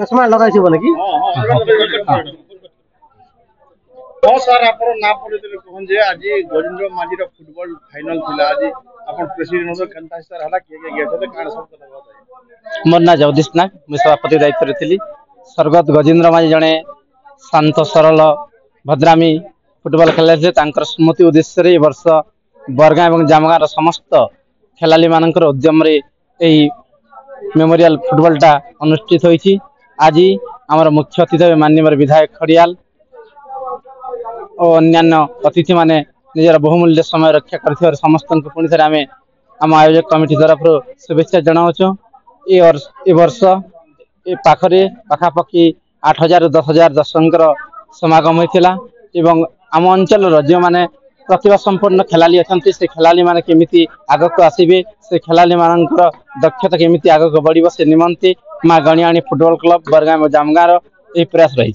चश्मा लगाई बोले कि हाँ सर आप ना पड़े कहन जे आज गजेंद्र माझी फुटबॉल फाइनल थिला आज अपन प्रेसिडेंट हो केनता सर हला के गेट तो काण सब करबा मोर ना जगदीश नाग मु सभापति दायित्व थी स्वर्गत गजेंद्र माझी जड़े शांत सरल भद्रामी फुटबॉल खेल स्मृति उद्देश्य रे वर्ष बरगाँ और जामगाँव समस्त खेलाड़ी मान उद्यम मेमोरियल फुटबॉल टा अनुष्ठित होती। आज आमर मुख्य अतिथि माननीय विधायक खड़ियाल और अन्यान्य अतिथि माने निजर बहुमूल्य समय रक्षा कर समस्त पुणी थे आम आम आयोजक कमिटी तरफ शुभेच्छा जनाऊँ। ए वर्ष पाखरे पाखापाखि 8,000 10,000 दर्शकों समागम होता एवं आम अंचल जो मैंने प्रतिभा संपन्न खेलाड़ी अच्छा से खेलाड़ी मैंने केमी आग को आसवे से खेलाड़ी मान दक्षता केमी आग को बढ़ से निमंते माँ गणियाणी फुटबॉल क्लब बरगाँ जामगाँव प्रयास रही।